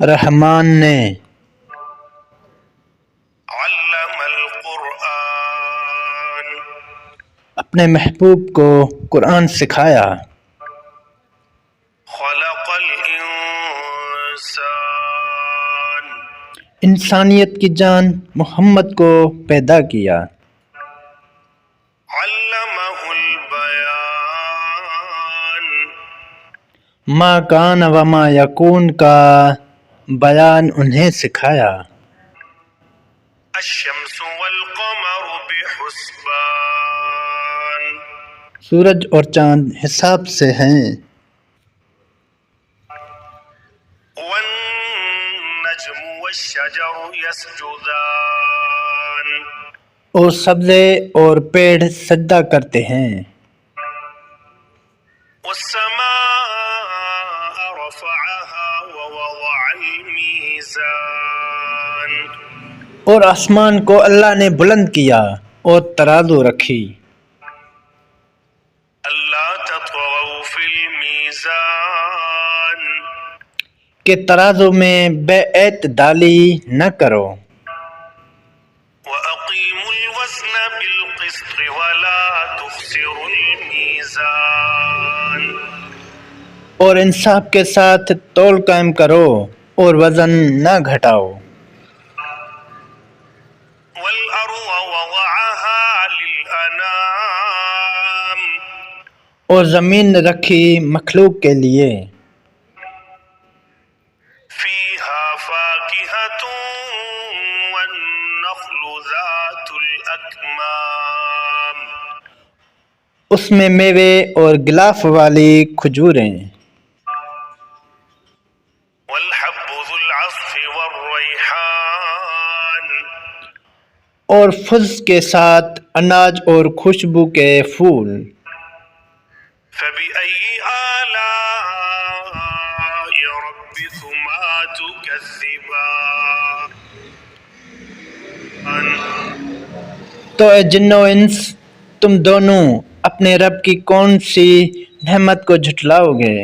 رحمان نے علم القرآن اپنے محبوب کو قرآن سکھایا، خلق الانسان انسانیت کی جان محمد کو پیدا کیا، علمہ البیان ما کان و ما یکون کا بیان انہیں سکھایا، الشمس والقمر بحسبان سورج اور چاند حساب سے ہیں، والنجم والشجر يسجدان اور سبزے اور پیڑ سجدہ کرتے ہیں، والسماء رفعها ووضع الميزان اور آسمان کو اللہ نے بلند کیا اور ترازو رکھی، ألا تطغوا في الميزان کہ ترازو میں بے اعتدالی نہ کرو، وأقيموا الوزن بالقسط ولا تخسروا الميزان اور انصاف کے ساتھ تول قائم کرو اور وزن نہ گھٹاؤ، والأرض وضعها للأنام اور زمین رکھی مخلوق کے لیے، فيها فاكهة والنخل ذات الأكمام اس میں میوے اور غلاف والی کھجوریں، والحب ذو العصف والريحان اور فض کے ساتھ اناج اور خوشبو کے پھول، فبأي آلاء ربكما تكذبان تو اے جن و انس تم دونوں اپنے رب کی کون سی نعمت کو جھٹلاؤ گے؟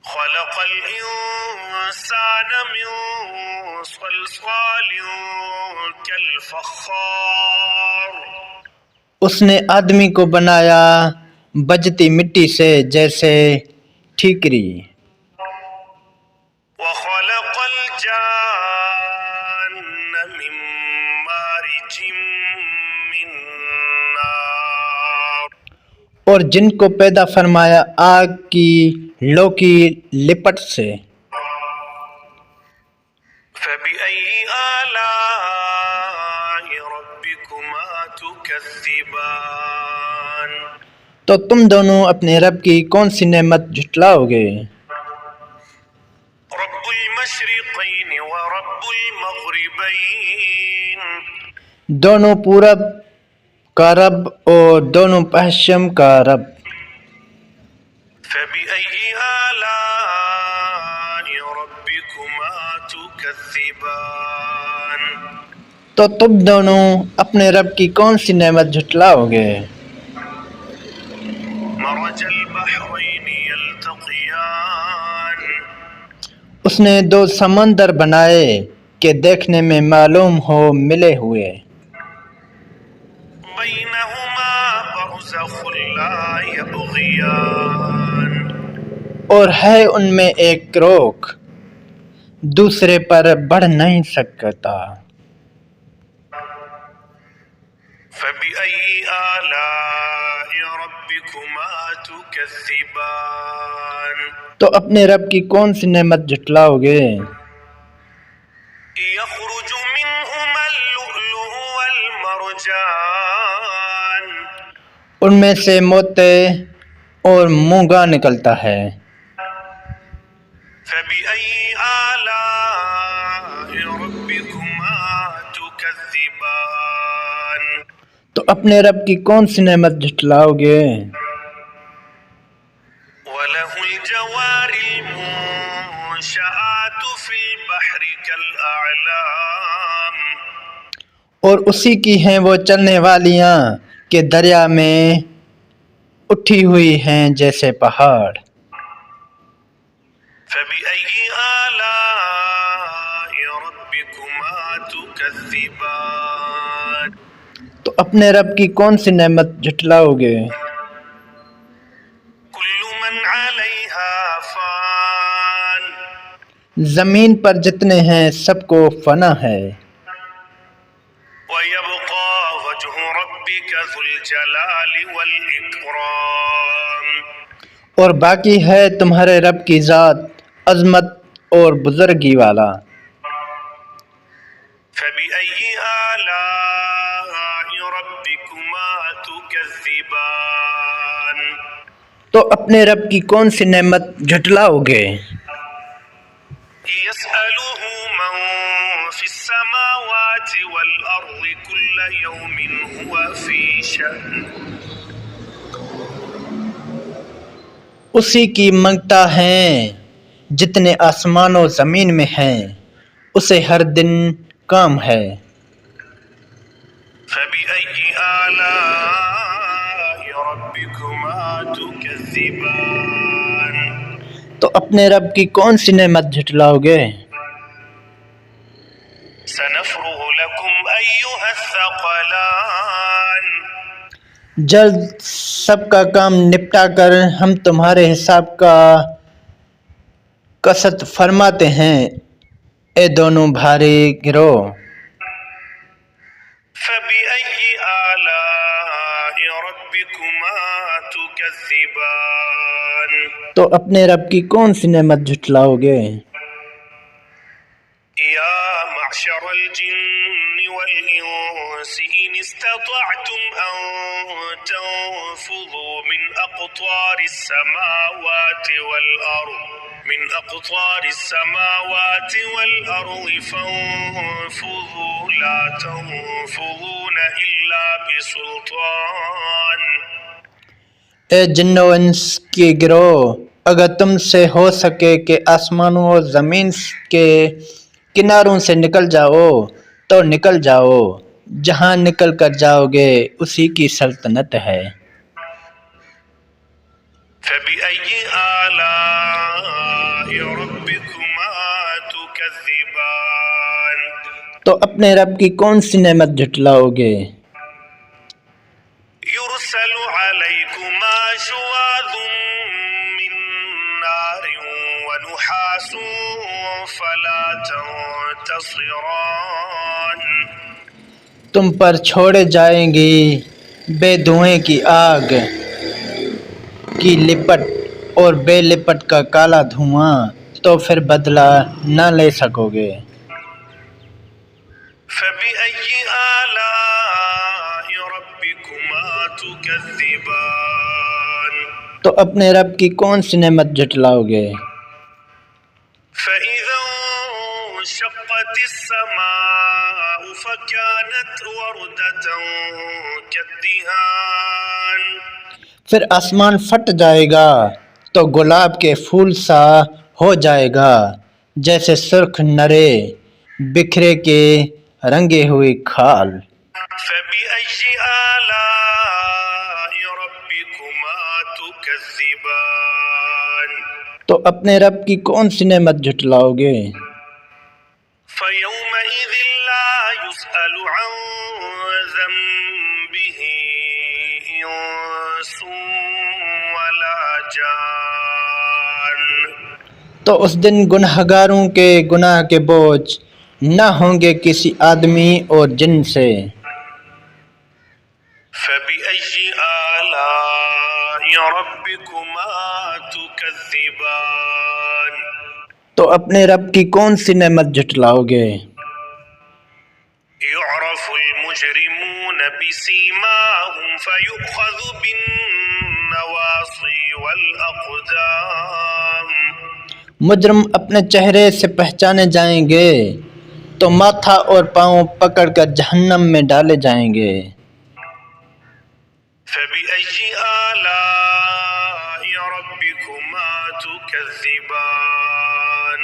خلق الإنسان من صلصال كالفخار اس نے آدمی کو بنایا بجتی مٹی سے جیسے ٹھیکری، وخلق الجان من مارج من نار اور جن کو پیدا فرمایا آگ کی لو کی لپٹ سے، فبأي آلاء ربكما تكذبان تو تم دونوں اپنے رب کی کون سی نعمت جھٹلاؤ گے؟ رب المشرقين ورب المغربين دونوں پورب کا رب اور دونوں پشچم کا رب، فبأي آلاء ربكما تكذبان تو تم دونوں اپنے رب کی کون سی نعمت جھٹلاؤ گے؟ مرج البحرين يلتقيان اس نے دو سمندر بنائے کہ دیکھنے میں معلوم ہو ملے ہوئے، بينهما برزخ لا يبغيان اور ہے ان میں ایک روک، دوسرے پر بڑھ نہیں سکتا، فبأي آلاء ربكما تكذبان تو اپنے رب کی کون سی نعمت جھٹلاؤ گے؟ يخرج منهما اللؤلؤ والمرجان ان میں سے موتی اور مونگا نکلتا ہے، فبأي آلاء ربكما تكذبان تو اپنے رب کی کون سی نعمت جھٹلاؤ گے؟ وله الجوار المنشآت في البحر كالأعلام اور اسی کی ہیں وہ چلنے والیاں کہ دریا میں اٹھی ہوئی ہیں جیسے پہاڑ، فبأي اپنے رب کی کون سی نعمت جھٹلاؤ گے؟ كل من عليها فان زمین پر جتنے ہیں سب کو فنا ہے، ويبقى وجه ربك ذو الجلال والإكرام اور باقی ہے تمہارے رب کی ذات عظمت اور بزرگی والا۔ فبأي آلاء ربكما تكذبان تو اپنے رب کی کون سی نعمت جھٹلاؤ گے؟ يسأله من في السماوات والأرض كل يوم هو في شأن اسی کی منگتا ہیں جتنے آسمان و زمین میں ہیں، اسے ہر دن کام ہے۔ فبأي آلاء ربكما تكذبان تو اپنے رب کی کون سی نعمت جھٹلاؤ گے؟ سنفرغ لكم أيها الثقلان جلد سب کا کام نپٹا کر ہم تمہارے حساب کا قصد فرماتے ہیں، اے دونوں بھاری گروہ۔ فبأي آلاء ربكما تكذبان تو اپنے رب کی کون سی نعمت جھٹلاؤ گے؟ يا معشر الجن والإنس إن استطعتم أن تنفذوا من أقطار السماوات والأرض فانفذوا لا تنفذون إلا بسلطان اے جن و انس کے گروہ، اگر تم سے ہو سکے کہ آسمانوں و زمین کے کناروں سے نکل جاؤ تو نکل جاؤ، جہاں نکل کر جاؤ گے اسی کی سلطنت ہے۔ فبأي آلاء ربكما تكذبان تو اپنے رب کی کون سی نعمت جھٹلاؤ گے؟ يرسل عليكما شواظ من نار ونحاس فلا تنتصران تم پر چھوڑے جائیں گی بے دھوئیں کی آگ کی لپٹ اور بے لپٹ کا کالا دھواں، تو پھر بدلہ نہ لے سکو گے۔ فبأي آلاء ربكما تكذبان تو اپنے رب کی کون سی نعمت جھٹلاؤ گے؟ فإذا انشقت السماء فكانت وردة كالدهان پھر آسمان پھٹ جائے گا تو گلاب کے پھول سا ہو جائے گا، جیسے سرخ نرے بکھرے کے رنگے ہوئی کھال۔ فبأي آلاء ربكما تكذبان تو اپنے رب کی کون سی نعمت جھٹلاؤ گے؟ فيومئذ لا يسأل عن ذنبه إنس ولا جان تو اس دن گنہگاروں کے گناہ کے بوجھ نہ ہوں گے کسی آدمی اور جن سے۔ فبأي آلاء ربكما تكذبان تو اپنے رب کی کون سی نعمت جھٹلاؤ گے؟ يعرف المجرمون بسيماهم فيؤخذ بالنواصي والأقدام مجرم اپنے چہرے سے پہچانے جائیں گے تو ماتھا اور پاؤں پکڑ کر جہنم میں ڈالے جائیں گے۔ فبأي آلاء ربكما تكذبان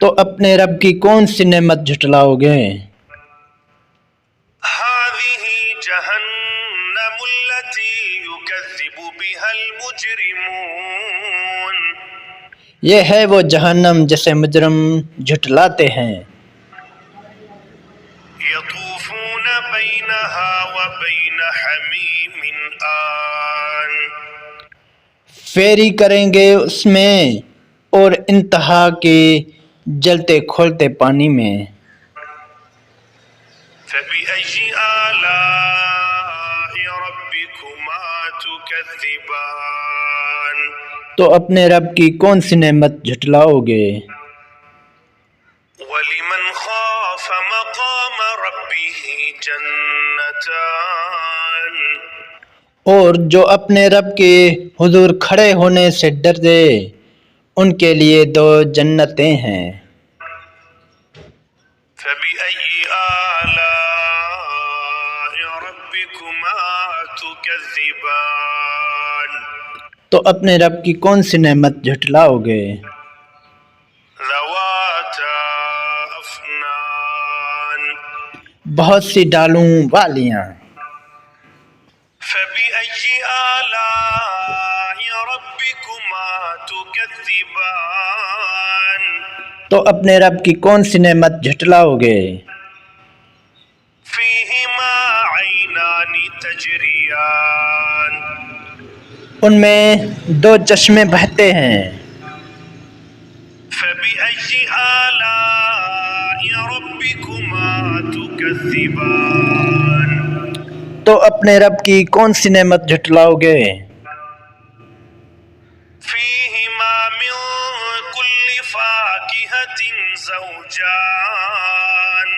تو اپنے رب کی کون سی نعمت جھٹلاؤ گے؟ هذه جهنم التي يكذب بها المجرمون یہ ہے وہ جہنم جسے مجرم جھٹلاتے ہیں۔ يطوفون بينها وبين فیری کریں گے اس میں اور انتہا کے جلتے کھولتے پانی میں۔ فبأي آلاء ربكما تكذبان تو اپنے رب کی کون سی نعمت جھٹلاؤ گے؟ ولمن خاف مقام ربه جنتان اور جو اپنے رب کے حضور کھڑے ہونے سے ڈر دے ان کے لیے دو جنتیں ہیں۔ فبأي آلاء ربكما تكذبان تو اپنے رب کی کون سی نعمت جھٹلاؤ گے؟ ذواتا أفنان بہت سی ڈالوں والیاں۔ فبأي آلاء ربكما تكذبان تو اپنے رب کی کون سی نعمت جھٹلاؤ گے؟ فيهما عينان تجريان ان میں دو چشمے بہتے ہیں۔ فبأي آلاء ربكما تكذبان تو اپنے رب کی کون سی نعمت جھٹلاؤ گے؟ فيهما من كل فاكهة زوجان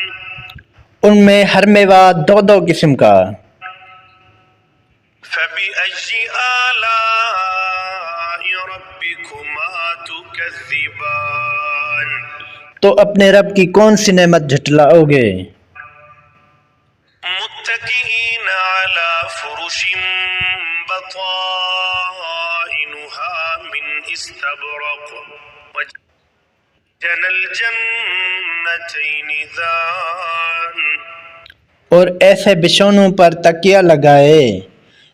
ان میں ہر میوہ دو دو قسم کا۔ فبأي آلاء ربكما تكذبان تو اپنے رب کی کون سی نعمت جھٹلاؤ گے؟ متكئين على فرش بطائنها من استبرق وجنى الجنتين دان اور ایسے بچھونوں پر تکیہ لگائے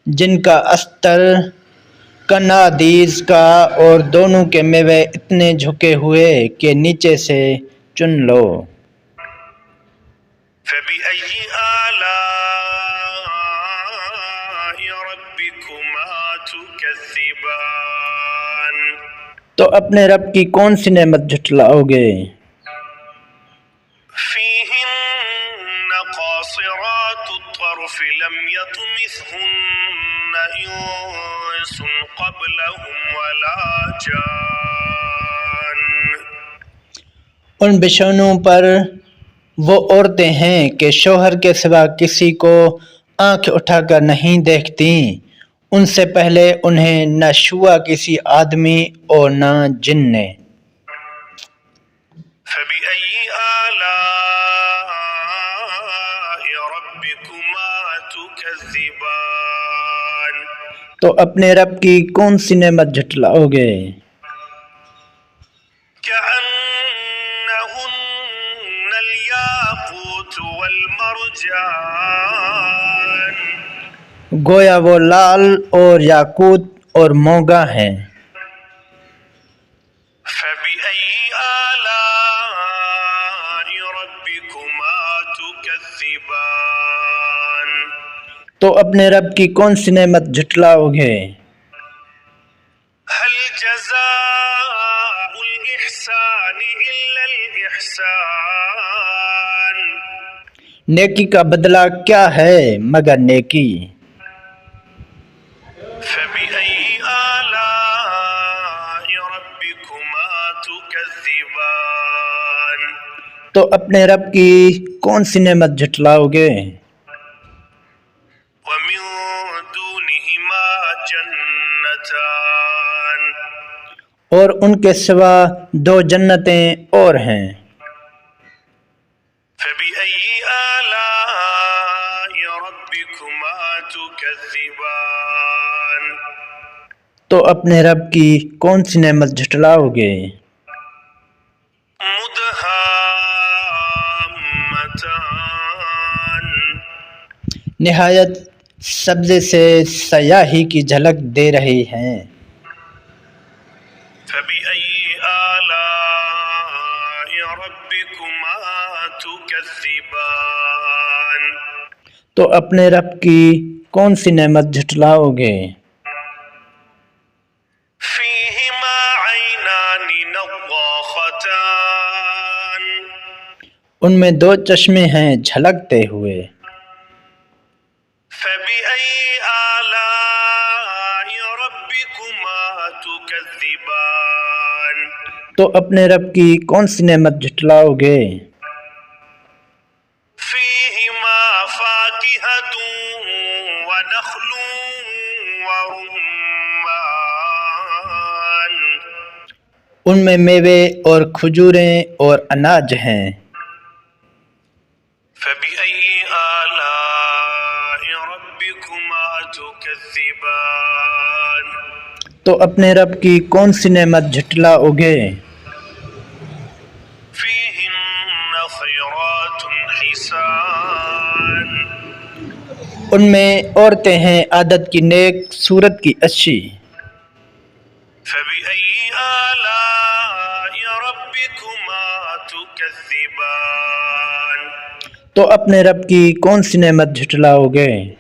جن کا استر کنادیز کا اور دونوں کے میوے اتنے جھکے ہوئے کہ نیچے سے چن لو۔ فبأي آلاء ربكما تكذبان تو اپنے رب کی کون سی نعمت جھٹلاؤ گے؟ فيهن قاصرات الطرف لم يطمثهن إنس قبلهم ولا جان ان بچھونوں پر وہ عورتیں ہیں کہ شوہر کے سوا کسی کو آنکھ اٹھا کر نہیں دیکھتی، ان سے پہلے انہیں نہ چھوا کسی آدمی اور نہ جن نے۔ فبأي آلاء ربكما تكذبان تو اپنے رب کی کون سی نعمت جھٹلاؤ گے؟ كأنهن الياقوت والمرجان گویا وہ لال اور یاقوت اور موگا ہیں۔ فبأي آلاء ربكما تكذبان تو اپنے رب کی کون سی نعمت جھٹلاؤ گے؟ هل جزاء الإحسان إلا الإحسان نیکی کا بدلہ کیا ہے مگر نیکی؟ فبأي آلاء ربكما تكذبان تو اپنے رب کی کون سی نعمت جھٹلاؤ گے؟ ومن دونهما جنتان اور ان کے سوا دو جنتیں اور ہیں۔ فبأي آلاء ربكما تكذبان تو اپنے رب کی کون سی نعمت جھٹلاؤ گے؟ مدهامتان نہایت سبزے سے سیاہی کی جھلک دے رہی ہیں۔ فبأي آلاء ربكما تكذبان تو اپنے رب کی کون سی نعمت جھٹلاؤ گے؟ ان میں دو چشمے ہیں جھلکتے ہوئے، فبأي آلاء ربكما تكذبان تو اپنے رب کی کون سی نعمت جھٹلاؤ گے؟ فيهما فاكهة ونخل ورمان ان میں میوے اور کھجوریں اور اناج ہیں۔ فبأي آلاء ربكما تكذبان تو اپنے رب کی کون سی نعمت جھٹلاؤ گے؟ فيهن خيرات حسان ان میں عورتیں ہیں عادت کی نیک، صورت کی اچھی۔ فبأي آلاء ربكما تكذبان تو اپنے رب کی کون سی نعمت جھٹلاؤ گے؟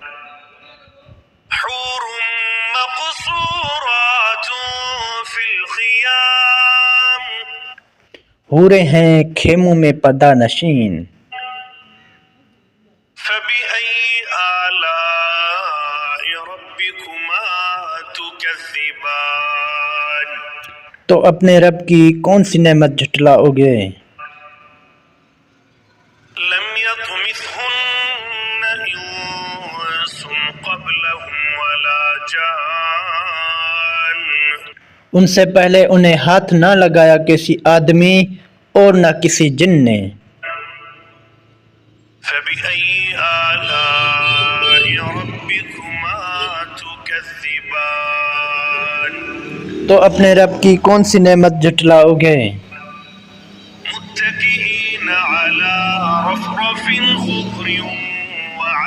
حور مقصورات في الخيام حوریں ہیں خیموں میں پردہ نشین۔ فبأي آلاء ربكما تكذبان تو اپنے رب کی کون سی نعمت جھٹلاؤ گے؟ لم يطمثهن إنس قبلهم ولا جان ان سے پہلے انہیں ہاتھ نہ لگایا کسی آدمی اور نہ کسی جن نے۔ فبأي آلاء ربكما تكذبان تو اپنے رب کی کون سی نعمت جھٹلاؤ گے؟ متكئين على رفرف خضر